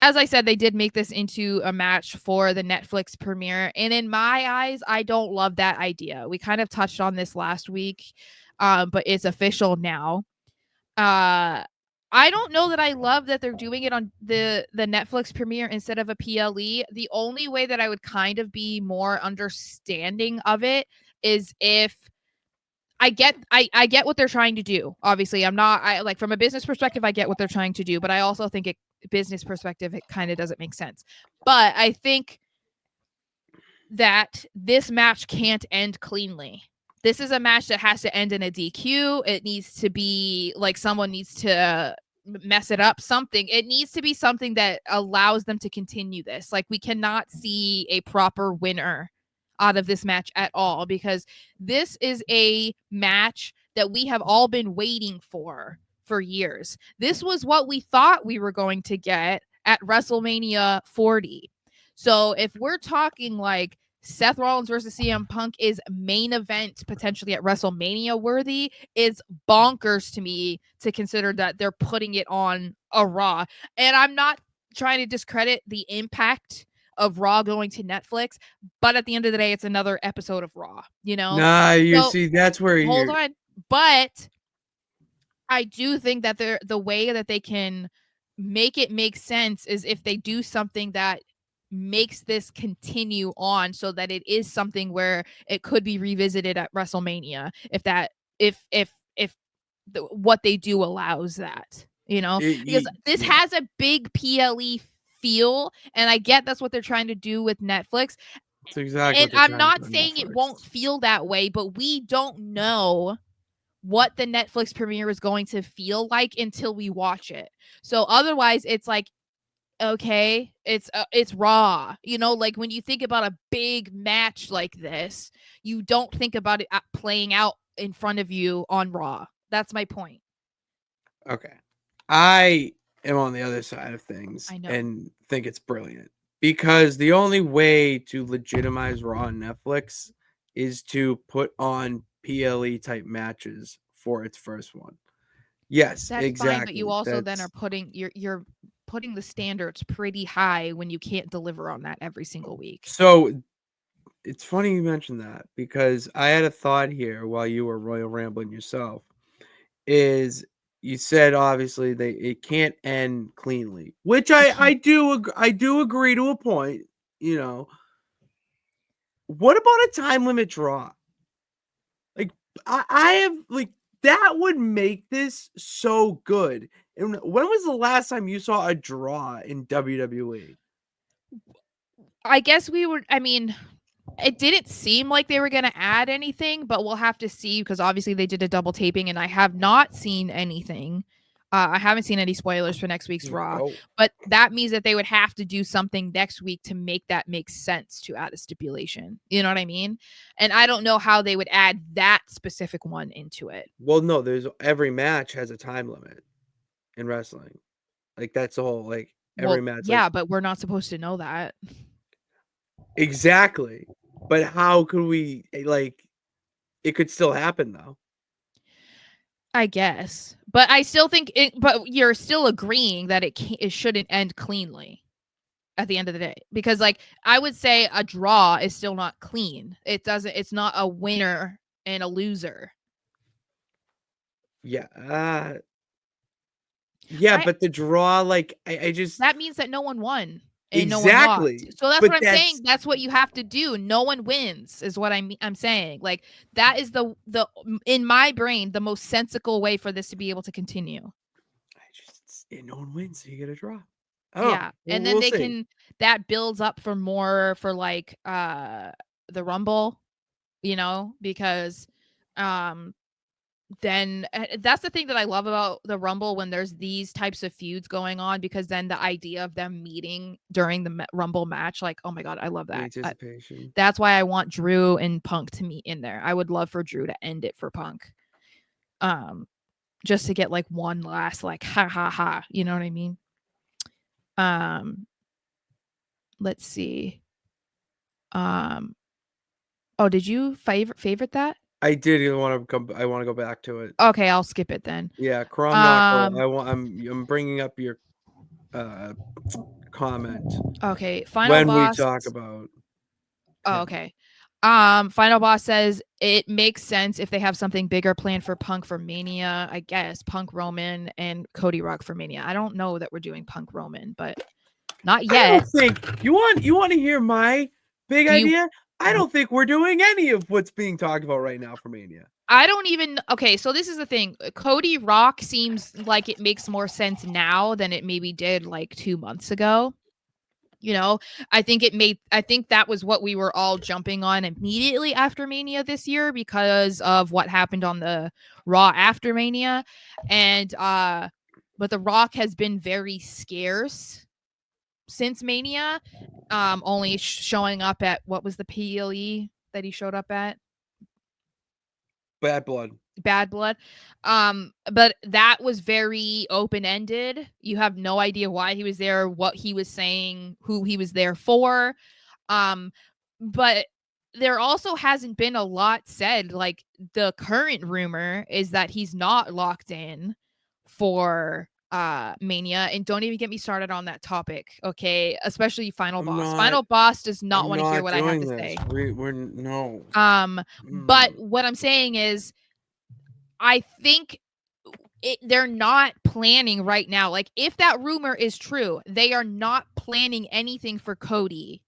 as I said, they did make this into a match for the Netflix premiere. And in my eyes, I don't love that idea. We kind of touched on this last week, but it's official now. I don't know that I love that they're doing it on the Netflix premiere instead of a PLE. The only way that I would kind of be more understanding of it is if I get what they're trying to do. Obviously, I like from a business perspective, I get what they're trying to do, but I also think business perspective, it kind of doesn't make sense. But I think that this match can't end cleanly. This is a match that has to end in a DQ. It needs to be like someone needs to mess it up, something. It needs to be something that allows them to continue this. Like, we cannot see a proper winner out of this match at all, because this is a match that we have all been waiting for years. This was what we thought we were going to get at WrestleMania 40. So if we're talking like Seth Rollins versus CM Punk is main event potentially at WrestleMania worthy, it's bonkers to me to consider that they're putting it on a Raw. And I'm not trying to discredit the impact of Raw going to Netflix, but at the end of the day, it's another episode of Raw, you know? Nah, you So see, that's where hold you're. on. But I do think that the way that they can make it make sense is if they do something that makes this continue on, so that it is something where it could be revisited at WrestleMania, if what they do allows that, because this Yeah, has a big PLE feel, and I get that's what they're trying to do with Netflix. it's exactly And what they're I'm trying to do not on saying it won't Netflix. feel that way, but we don't know what the Netflix premiere is going to feel like until we watch it. So otherwise, it's like, okay, it's Raw. Like when you think about a big match like this, you don't think about it playing out in front of you on Raw. That's my point. Okay. I am on the other side of things I know. and think it's brilliant because the only way to legitimize Raw on Netflix is to put on PLE type matches for its first one. Yes, That's fine, but you exactly. also then are That's putting you're putting the standards pretty high when you can't deliver on that every single week. so it's funny you mentioned that because I had a thought here while you were royal rambling yourself. Is you said obviously it can't end cleanly, which It I can't. I do agree to a point. You know, what about a time limit draw? Like I have like that would make this so good. And when was the last time you saw a draw in WWE? I guess I mean, it didn't seem like they were going to add anything, but we'll have to see, because obviously they did a double taping and I have not seen anything. I haven't seen any spoilers for next week's Raw, Oh, but that means that they would have to do something next week to make that make sense to add a stipulation. You know what I mean? And I don't know how they would add that specific one into it. well, no. There's every match has a time limit in wrestling. Like that's the whole like every Well, match. Like yeah, but we're not supposed to know that. exactly. But how could we like it could still happen though. I guess. But I still think but you're still agreeing that it shouldn't end cleanly at the end of the day, because like I would say a draw is still not clean. It's not a winner and a loser. Yeah. Yeah, I but the draw, like I just That means that no one won and no one lost. exactly. So that's But what I'm that's saying. That's what you have to do. No one wins is what I'm saying. Like, that is the in my brain the most sensical way for this to be able to continue. I just no one wins, so you get a draw. I don't know. Yeah, and then We'll they see. can that builds up for more for like the Rumble, because um then that's the thing that I love about the Rumble when there's these types of feuds going on, because then the idea of them meeting during the Rumble match, like, oh my god, I love The that. anticipation. That's why I want Drew and Punk to meet in there. I would love for Drew to end it for Punk. Um just to get like one last like ha ha ha, you know what I mean? Um let's see. Um oh, did you favorite that? I did want to come. I want to go back to it. Okay, I'll skip it then. Yeah, Kronk Knuckle. Um I'm bringing up your uh comment Okay, Final when we Boss. talk about Oh, him. okay. Final Boss says it makes sense if they have something bigger planned for Punk for Mania. I guess Punk Roman and Cody Rock for Mania. I don't know that we're doing Punk Roman, but not I yet. don't think you want to hear my big Do you? idea? I don't think we're doing any of what's being talked about right now for Mania. I don't even. Okay, so this is the thing. Cody Rock seems like it makes more sense now than it maybe did like 2 months ago. You know, I think that was what we were all jumping on immediately after Mania this year because of what happened on the Raw after Mania. And but The Rock has been very scarce since Mania. Only showing up at, what was the PLE that he showed up at? Bad Blood. Bad Blood. But that was very open-ended. You have no idea why he was there, what he was saying, who he was there for. But there also hasn't been a lot said. Like, the current rumor is that he's not locked in for Mania, and don't even get me started on that topic, okay? Especially Final Boss. Final Boss does not I'm want to hear not what I have doing to this. say. We're no. But what I'm saying is, I think they're not planning right now. Like, if that rumor is true, they are not planning anything for Cody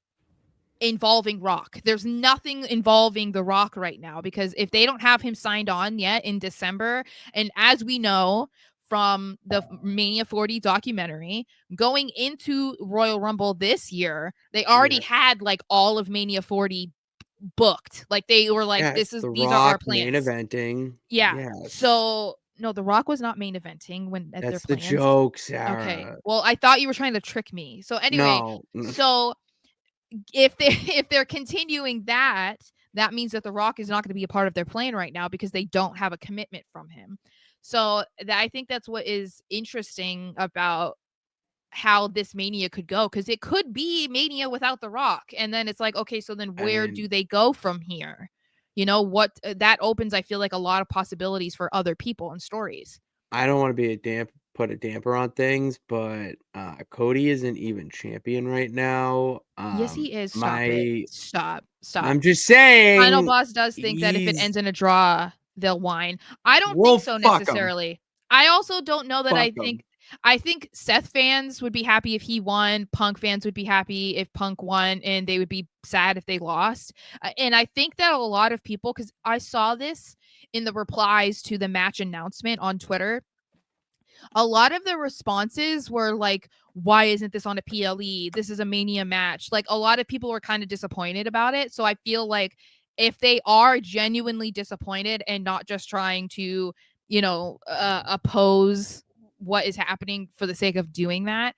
involving Rock. There's nothing involving The Rock right now, because if they don't have him signed on yet in December, and as we know from the Mania 40 documentary, going into Royal Rumble this year, they already had like all of Mania 40 booked. Like, they were like, Yes, The these are our Rock main plans. eventing. Yeah. Yes. So no, The Rock was not main eventing when at their That's the plans. joke, Okay. Sarah. Well, I thought you were trying to trick me. So anyway, No. so if they if they're continuing that, that means that The Rock is not going to be a part of their plan right now because they don't have a commitment from him. So I think that's what is interesting about how this Mania could go, because it could be Mania without The Rock, and then it's like, okay, so then where And do they go from here? You know what? That opens, I feel like, a lot of possibilities for other people and stories. I don't want to be put a damper on things, but Cody isn't even champion right now. Yes, he is. Stop it. My Stop. I'm just Final saying Boss does think that if it he's ends in a draw, they'll whine. I don't well, think so fuck him. necessarily. I also don't know that Fuck him. I think Seth fans would be happy if he won. Punk fans would be happy if Punk won, and they would be sad if they lost. And I think that a lot of people, because I saw this in the replies to the match announcement on Twitter, a lot of the responses were like, why isn't this on a PLE? This is a Mania match. Like, a lot of people were kind of disappointed about it. So I feel like if they are genuinely disappointed and not just trying to, oppose what is happening for the sake of doing that,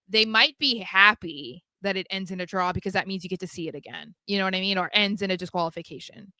they might be happy that it ends in a draw, because that means you get to see it again. You know what I mean? Or ends in a disqualification.